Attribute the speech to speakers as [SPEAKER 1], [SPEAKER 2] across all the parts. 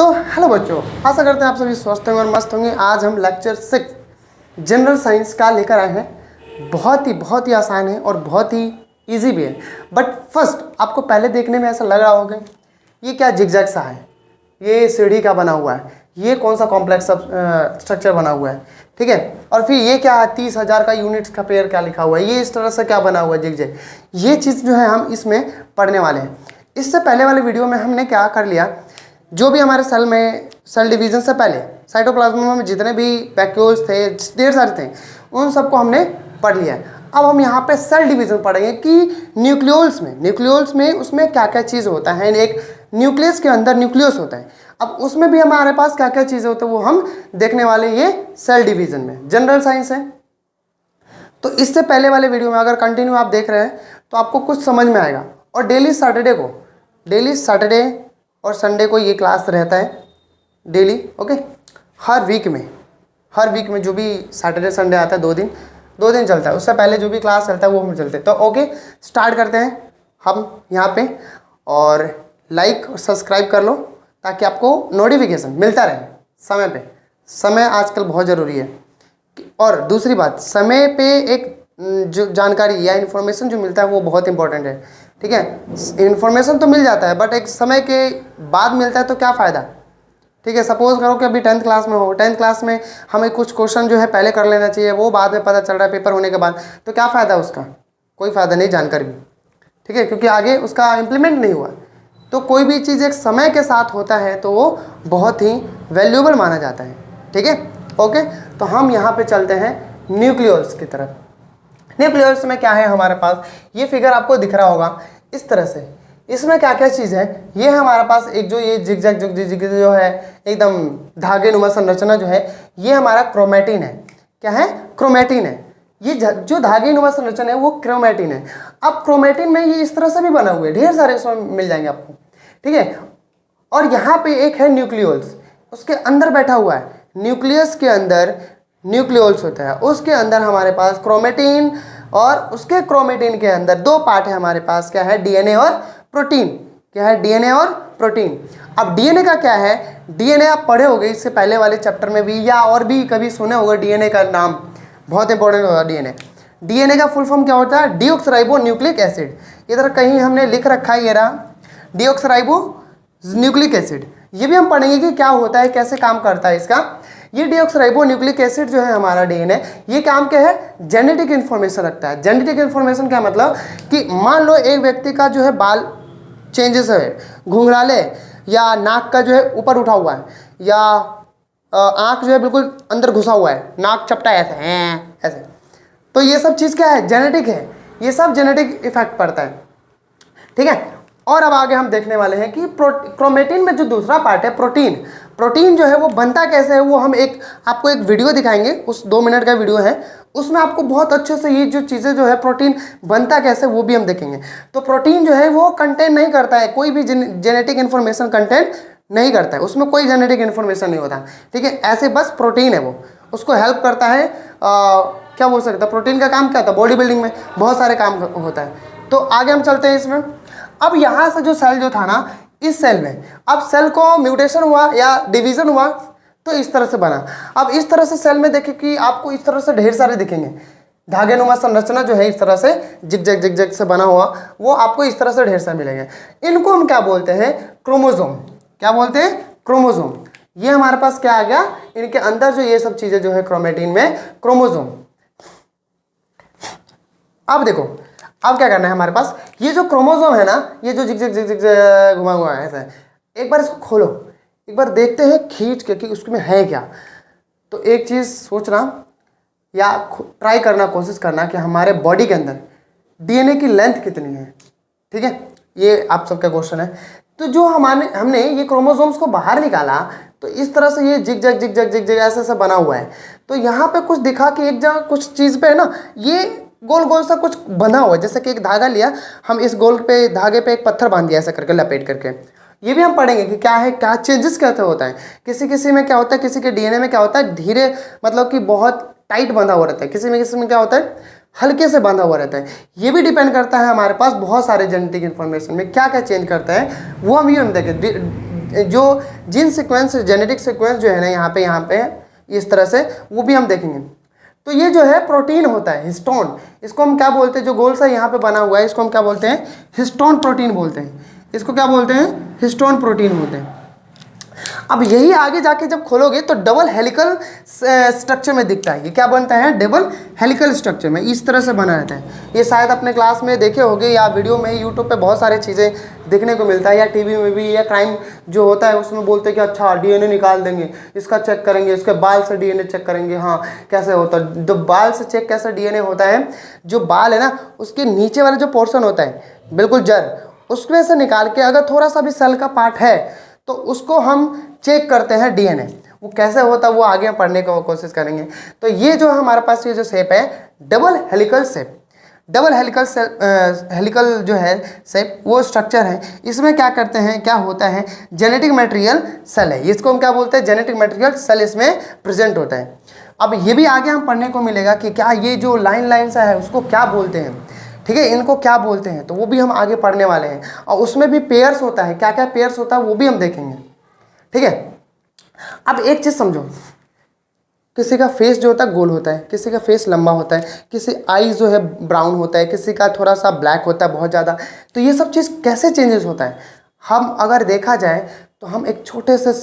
[SPEAKER 1] तो हेलो बच्चों, आशा करते हैं आप सभी स्वस्थ होंगे और मस्त होंगे। आज हम लेक्चर 6 जनरल साइंस का लेकर आए हैं। बहुत ही आसान है और बहुत ही इजी भी है। बट फर्स्ट आपको पहले देखने में ऐसा लग रहा होगा ये क्या जिगजैग सा है, ये सीढ़ी का बना हुआ है, ये कौन सा कॉम्प्लेक्स स्ट्रक्चर बना हुआ है, ठीक है। और फिर ये क्या है, 30,000 का यूनिट्स का पेयर क्या लिखा हुआ है, ये इस तरह से क्या बना हुआ है जिगजैग। ये चीज़ जो है हम इसमें पढ़ने वाले हैं। इससे पहले वाले वीडियो में हमने क्या कर लिया, जो भी हमारे सेल में सेल डिवीजन से पहले साइटोप्लाज्म में जितने भी वैक्यूल्स थे, ढेर सारे थे, उन सबको हमने पढ़ लिया है। अब हम यहाँ पे सेल डिवीजन पढ़ेंगे कि न्यूक्लियोल्स में उसमें क्या क्या चीज़ होता है। एक न्यूक्लियस के अंदर न्यूक्लियस होता है, अब उसमें भी हमारे पास क्या क्या चीज़ें होती है वो हम देखने वाले ये सेल डिवीजन में। जनरल साइंस है तो इससे पहले वाले वीडियो में अगर कंटिन्यू आप देख रहे हैं तो आपको कुछ समझ में आएगा। और डेली सैटरडे और संडे को ये क्लास रहता है डेली, ओके। हर वीक में जो भी सैटरडे संडे आता है, 2 दिन चलता है। उससे पहले जो भी क्लास चलता है वो हम चलते हैं। तो ओके, स्टार्ट करते हैं हम यहाँ पे। और लाइक और सब्सक्राइब कर लो ताकि आपको नोटिफिकेशन मिलता रहे समय पे। समय आजकल बहुत ज़रूरी है। और दूसरी बात, समय पे एक जो जानकारी या इन्फॉर्मेशन जो मिलता है वो बहुत इंपॉर्टेंट है, ठीक है। इन्फॉर्मेशन तो मिल जाता है बट एक समय के बाद मिलता है तो क्या फ़ायदा, ठीक है। सपोज करो कि अभी 10th क्लास में हो, 10th क्लास में हमें कुछ क्वेश्चन जो है पहले कर लेना चाहिए, वो बाद में पता चल रहा है पेपर होने के बाद, तो क्या फ़ायदा उसका, कोई फ़ायदा नहीं जानकारी भी, ठीक है, क्योंकि आगे उसका इम्प्लीमेंट नहीं हुआ। तो कोई भी चीज़ एक समय के साथ होता है तो वो बहुत ही वैल्यूएबल माना जाता है, ठीक है, ओके। तो हम यहाँ पे चलते हैं न्यूक्लियोल्स की तरफ। न्यूक्लियोल्स में क्या है हमारे पास, ये फिगर आपको दिख रहा होगा इस तरह से। इसमें क्या क्या चीज़ है, ये हमारे पास एक जो ये जिगजैग जो है एकदम धागे नुमा संरचना जो है, ये हमारा क्रोमेटिन है। क्या है, क्रोमेटिन है। ये जो धागे नुमा संरचना है वो क्रोमेटिन है। अब क्रोमेटिन में ये इस तरह से भी बना हुआ है, ढेर सारे इसमें मिल जाएंगे आपको, ठीक है। और यहाँ पे एक है न्यूक्लियोल्स, उसके अंदर बैठा हुआ है। न्यूक्लियस के अंदर न्यूक्लियोल्स होता है, उसके अंदर हमारे पास क्रोमेटिन, और उसके क्रोमेटिन के अंदर 2 पार्ट है हमारे पास। क्या है, डीएनए और प्रोटीन। क्या है, डीएनए और प्रोटीन। अब डीएनए का क्या है, डीएनए आप पढ़े होंगे इससे पहले वाले चैप्टर में भी, या और भी कभी सुने होगा डीएनए का नाम, बहुत इंपॉर्टेंट होगा डीएनए। डीएनए का फुल फॉर्म क्या होता है, डीऑक्सराइबो न्यूक्लिक एसिड। इधर कहीं हमने लिख रखा है, ये रहा डीऑक्सराइबो न्यूक्लिक एसिड। ये भी हम पढ़ेंगे कि क्या होता है, कैसे काम करता है इसका। ये डीऑक्सराइबो न्यूक्लिक एसिड जो है हमारा डीएनए, ये काम क्या है, जेनेटिक इन्फॉर्मेशन रखता है। जेनेटिक इन्फॉर्मेशन क्या मतलब कि मान लो एक व्यक्ति का जो है बाल चेंजेस है, घुंघराले, या नाक का जो है ऊपर उठा हुआ है, या आँख जो है बिल्कुल अंदर घुसा हुआ है, नाक चपटा ऐसे, तो ये सब चीज़ क्या है, जेनेटिक है। ये सब जेनेटिक इफेक्ट पड़ता है, ठीक है। और अब आगे हम देखने वाले हैं कि क्रोमेटिन में जो दूसरा पार्ट है प्रोटीन जो है वो बनता कैसे है, वो हम आपको एक वीडियो दिखाएंगे, उस 2 मिनट का वीडियो है, उसमें आपको बहुत अच्छे से ये जो चीज़ें जो है प्रोटीन बनता कैसे वो भी हम देखेंगे। तो प्रोटीन जो है वो कंटेन नहीं करता है कोई भी जेनेटिक इन्फॉर्मेशन, कंटेंट नहीं करता है, उसमें कोई जेनेटिक इन्फॉर्मेशन नहीं होता, ठीक है। ऐसे बस प्रोटीन है, वो उसको हेल्प करता है। क्या बोल सकता है, प्रोटीन का काम क्या होता है, बॉडी बिल्डिंग में बहुत सारे काम होता है। तो आगे हम चलते हैं इसमें। अब यहाँ से जो सेल जो था ना, इस सेल में अब सेल को म्यूटेशन हुआ या डिवीजन हुआ तो इस तरह से बना। अब इस तरह से सेल में देखें कि आपको इस तरह से ढेर सारे दिखेंगे, धागे नुमा संरचना जो है इस तरह से जिगजैग से बना हुआ, वो आपको इस तरह से ढेर सारे मिलेंगे। इनको हम क्या बोलते हैं, क्रोमोसोम। क्या बोलते हैं, क्रोमोसोम। ये हमारे पास क्या आ गया, इनके अंदर जो ये सब चीजें जो है क्रोमेटिन में, क्रोमोसोम। अब देखो, अब क्या करना है हमारे पास, ये जो क्रोमोसोम है ना, ये जो जिगजैग घुमा हुआ है ऐसा, एक बार इसको खोलो, एक बार देखते हैं खींच के कि उसमें है क्या। तो एक चीज़ सोचना या ट्राई करना, कोशिश करना कि हमारे बॉडी के अंदर डीएनए की लेंथ कितनी है, ठीक है। ये आप सबका क्वेश्चन है। तो जो हमने ये क्रोमोसोम्स को बाहर निकाला तो इस तरह से ये जिगजैग ऐसे बना हुआ है। तो यहाँ पे कुछ दिखा कि एक जगह कुछ चीज़ पे है ना, ये गोल गोल सा कुछ बना हुआ है, जैसे कि एक धागा लिया, हम इस गोल पे धागे पे एक पत्थर बांध दिया ऐसा करके लपेट करके। ये भी हम पढ़ेंगे कि क्या है, क्या चेंजेस कैसे होता है, किसी में क्या होता है, किसी के डीएनए में क्या होता है, धीरे मतलब कि बहुत टाइट बंधा हुआ रहता है, किसी में क्या होता है, हल्के से बंधा हुआ रहता है। ये भी डिपेंड करता है हमारे पास बहुत सारे जेनेटिक इन्फॉर्मेशन में क्या क्या चेंज करता है, वो हम ये देखें। जो जीन सीक्वेंस, जेनेटिक सीक्वेंस जो है ना यहाँ पे इस तरह से, वो भी हम देखेंगे। तो ये जो है प्रोटीन होता है हिस्टोन, इसको हम क्या बोलते हैं, जो गोल सा यहाँ पे बना हुआ है इसको हम क्या बोलते हैं, हिस्टोन प्रोटीन बोलते हैं। इसको क्या बोलते हैं, हिस्टोन प्रोटीन बोलते हैं। अब यही आगे जाके जब खोलोगे तो डबल हेलिकल स्ट्रक्चर में दिखता है। ये क्या बनता है, डबल हेलिकल स्ट्रक्चर में इस तरह से बना रहता है। ये शायद अपने क्लास में देखे होंगे या वीडियो में, यूट्यूब पे बहुत सारे चीज़ें देखने को मिलता है, या टीवी में भी, या क्राइम जो होता है उसमें बोलते हैं कि अच्छा डीएनए निकाल देंगे, इसका चेक करेंगे, इसके बाल से डीएनए चेक करेंगे। हाँ, कैसे होता है, जो बाल से चेक कैसे डीएनए होता है, जो बाल है ना उसके नीचे वाला जो पोर्शन होता है बिल्कुल जड़, उसमें से निकाल के अगर थोड़ा सा भी सेल का पार्ट है तो उसको हम चेक करते हैं डीएनए। वो कैसे होता है वो आगे हम पढ़ने की कोशिश करेंगे। तो ये जो हमारे पास ये जो शेप है double helical shape, double helical helical जो है शेप वो स्ट्रक्चर है। इसमें क्या करते हैं, क्या होता है, जेनेटिक मटेरियल सेल है, इसको हम क्या बोलते हैं, जेनेटिक मटेरियल सेल इसमें प्रेजेंट होता है। अब ये भी आगे हम पढ़ने को मिलेगा कि क्या ये जो लाइन सा है उसको क्या बोलते हैं, ठीक है, इनको क्या बोलते हैं, तो वो भी हम आगे पढ़ने वाले हैं। और उसमें भी पेयर्स होता है, क्या क्या पेयर्स होता है वो भी हम देखेंगे, ठीक है। अब एक चीज़ समझो, किसी का फेस जो होता है गोल होता है, किसी का फेस लंबा होता है, किसी आई जो है ब्राउन होता है, किसी का थोड़ा सा ब्लैक होता है बहुत ज़्यादा। तो ये सब चीज़ कैसे चेंजेस होता है, हम अगर देखा जाए तो हम एक छोटे से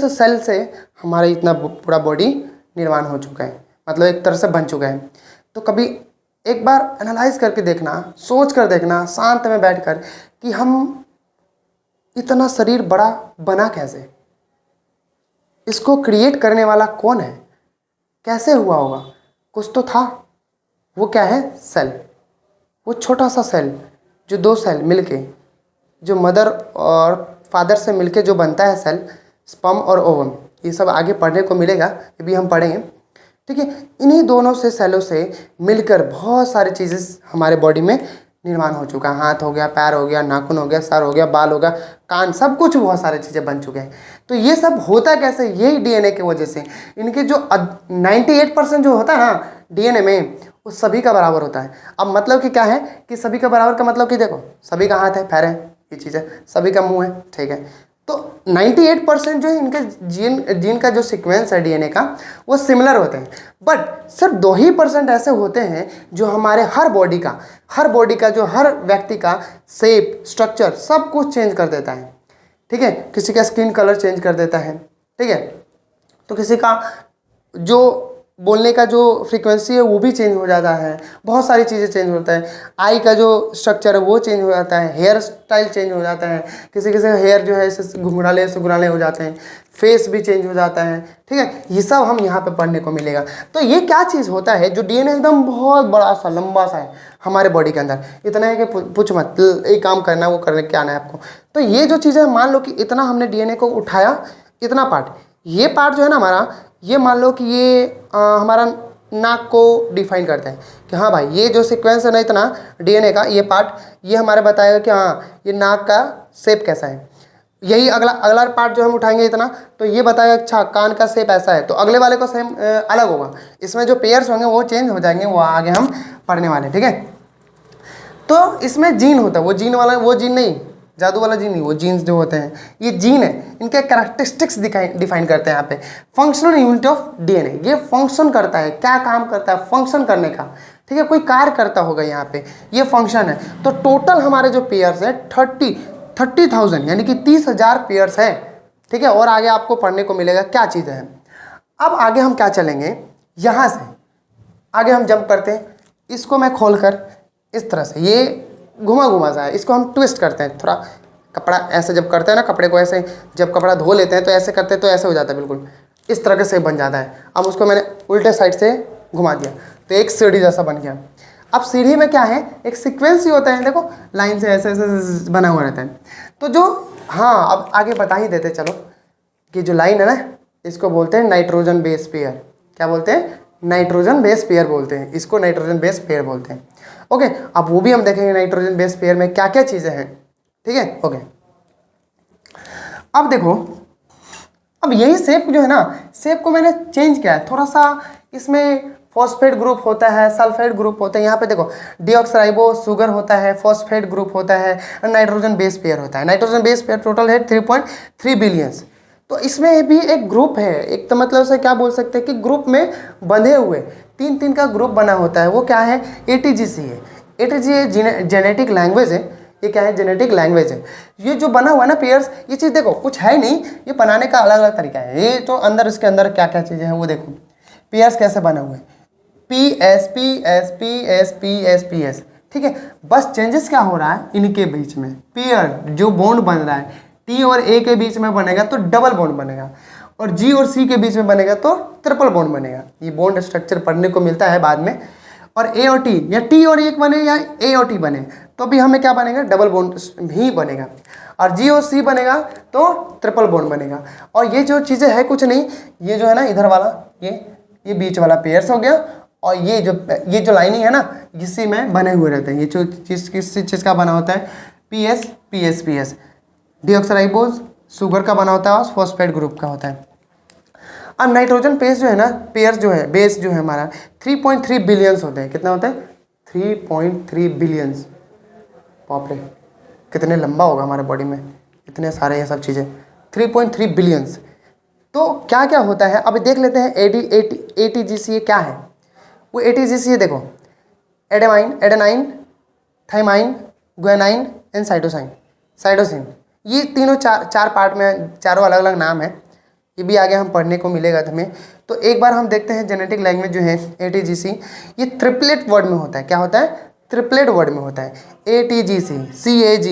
[SPEAKER 1] सेल से हमारा इतना पूरा बॉडी निर्माण हो चुका है, मतलब एक तरह से बन चुका है। तो कभी एक बार एनालाइज करके देखना, सोच कर देखना शांत में बैठकर कि हम इतना शरीर बड़ा बना कैसे, इसको क्रिएट करने वाला कौन है, कैसे हुआ होगा, कुछ तो था। वो क्या है, सेल। वो छोटा सा सेल जो दो सेल मिलके, जो मदर और फादर से मिलके जो बनता है सेल, स्पर्म और ओवम, ये सब आगे पढ़ने को मिलेगा, ये भी हम पढ़ेंगे, ठीक है। इन्हीं दोनों से सेलों से मिलकर बहुत सारी चीज़ें हमारे बॉडी में निर्माण हो चुका है। हाथ हो गया, पैर हो गया, नाखून हो गया, सर हो गया, बाल हो गया, कान, सब कुछ बहुत सारी चीज़ें बन चुके हैं। तो ये सब होता कैसे, यही डीएनए की वजह से। इनके जो 98% जो होता है ना डीएनए में, वो सभी का बराबर होता है। अब मतलब कि क्या है कि सभी का बराबर का मतलब कि देखो, सभी का हाथ है, पैर है, ये चीज़ है, सभी का मुंह है, ठीक है। तो 98% जो है इनके जीन का जो सीक्वेंस है डीएनए का वो सिमिलर होते हैं। बट सिर्फ 2% ऐसे होते हैं जो हमारे हर बॉडी का जो हर व्यक्ति का शेप, स्ट्रक्चर सब कुछ चेंज कर देता है, ठीक है। किसी का स्किन कलर चेंज कर देता है, ठीक है। तो किसी का जो बोलने का जो फ्रीक्वेंसी है वो भी चेंज हो जाता है, बहुत सारी चीज़ें चेंज होता है। आई का जो स्ट्रक्चर है वो चेंज हो जाता है, हेयर स्टाइल चेंज हो जाता है, किसी किसी का हेयर जो है ऐसे घुंघराले हो जाते हैं, फेस भी चेंज हो जाता है, ठीक है। ये सब हम यहाँ पे पढ़ने को मिलेगा। तो ये क्या चीज़ होता है, जो डीएनए एकदम बहुत बड़ा सा लंबा सा है हमारे बॉडी के अंदर, इतना है कि पूछ मत, एक काम करना है वो करने क्या आना है आपको। तो ये जो चीज़ें, मान लो कि इतना हमने डीएनए को उठाया, इतना पार्ट, ये पार्ट जो है ना हमारा, ये मान लो कि ये हमारा नाक को डिफाइन करता है कि हाँ भाई ये जो सीक्वेंस है ना इतना डीएनए का, ये पार्ट ये हमारे बताएगा कि हाँ ये नाक का शेप कैसा है। यही अगला पार्ट जो हम उठाएंगे इतना, तो ये बताएगा अच्छा कान का शेप ऐसा है, तो अगले वाले का सेम अलग होगा। इसमें जो पेयर्स होंगे वो चेंज हो जाएंगे, वो आगे हम पढ़ने वाले हैं, ठीक है। तो इसमें जीन होता है, वो जीन वाला, वो जीन नहीं, जादू वाला जीन नहीं, वो जीन्स जो होते हैं ये जीन है, इनके कैरेक्टरिस्टिक्स डिफाइन करते हैं यहाँ पे। फंक्शनल यूनिट ऑफ डीएनए, ये फंक्शन करता है, क्या काम करता है, फंक्शन करने का, ठीक है, कोई कार्य करता होगा यहाँ पे, ये फंक्शन है। तो टोटल हमारे जो पेयर्स है 30,000 यानी कि 30,000 पेयर्स है, ठीक है। और आगे आपको पढ़ने को मिलेगा क्या चीज़ है। अब आगे हम क्या चलेंगे, यहाँ से आगे हम जंप करते हैं, इसको मैं खोल कर इस तरह से, ये घुमा सा है, इसको हम ट्विस्ट करते हैं थोड़ा, कपड़ा ऐसे जब करते हैं ना, कपड़े को ऐसे जब कपड़ा धो लेते हैं तो ऐसे करते हैं तो ऐसे हो जाता है, बिल्कुल इस तरह के से बन जाता है। अब उसको मैंने उल्टे साइड से घुमा दिया तो एक सीढ़ी जैसा बन गया। अब सीढ़ी में क्या है, एक सीक्वेंस ही होता है, देखो लाइन से ऐसे ऐसे बना हुआ रहता है। तो जो, हाँ अब आगे बता ही देते चलो, कि जो लाइन है ना इसको बोलते हैं नाइट्रोजन बेस पेयर। क्या बोलते हैं, नाइट्रोजन बेस पेयर बोलते हैं इसको, नाइट्रोजन बेस पेयर बोलते हैं, ओके। अब वो भी हम देखेंगे नाइट्रोजन बेस पेयर में क्या क्या चीज़ें हैं, ठीक है, ओके। अब देखो, अब यही शेप जो है ना, शेप को मैंने चेंज किया है थोड़ा सा, इसमें फॉस्फेट ग्रुप होता है, सल्फेट ग्रुप होता है। यहाँ पे देखो डीऑक्सराइबो शुगर होता है, फॉस्फेट ग्रुप होता है, नाइट्रोजन बेस पेयर होता है। नाइट्रोजन बेस पेयर टोटल है 3.3 बिलियंस। तो इसमें भी एक ग्रुप है, एक तो मतलब से क्या बोल सकते हैं कि ग्रुप में बंधे हुए तीन तीन का ग्रुप बना होता है। वो क्या है? ATGC है। ATG जेनेटिक लैंग्वेज है। ये क्या है? जेनेटिक लैंग्वेज है। ये जो बना हुआ है ना पेयर्स, ये चीज़ देखो कुछ है नहीं, ये बनाने का अलग अलग तरीका है। ये तो अंदर इसके अंदर क्या क्या चीज़ें हैं वो देखो, पेयर्स कैसे बने हुए हैं, PS PS PS PS PS, ठीक है। बस चेंजेस क्या हो रहा है इनके बीच में, पेयर जो बॉन्ड बन रहा है T और A के बीच में बनेगा तो डबल बॉन्ड बनेगा, और G और C के बीच में बनेगा तो ट्रिपल बॉन्ड बनेगा। ये बॉन्ड स्ट्रक्चर पढ़ने को मिलता है बाद में। और A और T या T और एक बने या A और T बने तो भी हमें क्या बनेगा? डबल बॉन्ड ही बनेगा। और G और C बनेगा तो ट्रिपल बॉन्ड बनेगा। और ये जो चीज़ें है कुछ नहीं, ये जो है ना इधर वाला ये बीच वाला पेयर्स हो गया, और ये जो लाइनिंग है ना इसी में बने हुए रहते हैं। ये जो चीज़ किस चीज़ का बना होता है? PS PS PS, डीऑक्सराइबोज शुगर का बना होता है और फॉस्फेट ग्रुप का होता है। अब नाइट्रोजन बेस जो है ना, पेयर जो है, बेस जो है हमारा 3.3 बिलियंस होते हैं। कितना होता है? 3.3 बिलियंस। बाप रे, कितने लंबा होगा हमारे बॉडी में, इतने सारे ये सब चीज़ें, 3.3 बिलियंस। तो क्या क्या होता है अभी देख लेते हैं। ATGC ये क्या है? वो ATGC है देखो, adenine, thymine, guanine and cytosine. ये तीनों चार पार्ट में, चारों अलग अलग नाम है। ये भी आगे हम पढ़ने को मिलेगा हमें। तो एक बार हम देखते हैं जेनेटिक लैंग्वेज जो है ATGC, ये ट्रिपलेट वर्ड में होता है। क्या होता है? ट्रिपलेट वर्ड में होता है। ATGC, CAG,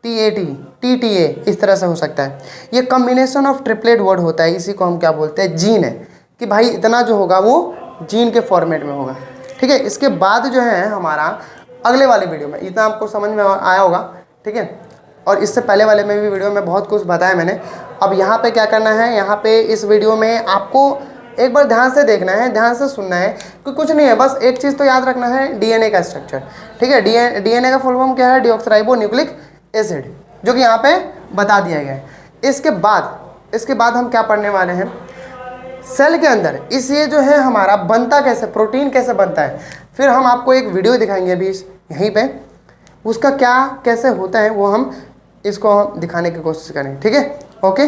[SPEAKER 1] TAT, TTA, इस तरह से हो सकता है। ये कॉम्बिनेशन ऑफ ट्रिपलेट वर्ड होता है। इसी को हम क्या बोलते हैं? जीन है, कि भाई इतना जो होगा वो जीन के फॉर्मेट में होगा, ठीक है। इसके बाद जो है हमारा अगले वाले वीडियो में, इतना आपको समझ में आया होगा, ठीक है। और इससे पहले वाले में भी वीडियो में बहुत कुछ बताया मैंने। अब यहाँ पे क्या करना है, यहाँ पे इस वीडियो में आपको एक बार ध्यान से देखना है, ध्यान से सुनना है, कि कुछ नहीं है, बस एक चीज़ तो याद रखना है, DNA का स्ट्रक्चर, ठीक है। DNA का फुल फॉर्म क्या है? डीऑक्सराइबो न्यूक्लिक एसिड, जो कि यहाँ पे बता दिया गया है। इसके बाद हम क्या पढ़ने वाले हैं? सेल के अंदर ये जो है हमारा बनता कैसे, प्रोटीन कैसे बनता है। फिर हम आपको एक वीडियो दिखाएंगे अभी यहीं पे, उसका क्या कैसे होता है वो हम इसको दिखाने की कोशिश करें, ठीक है। ओके।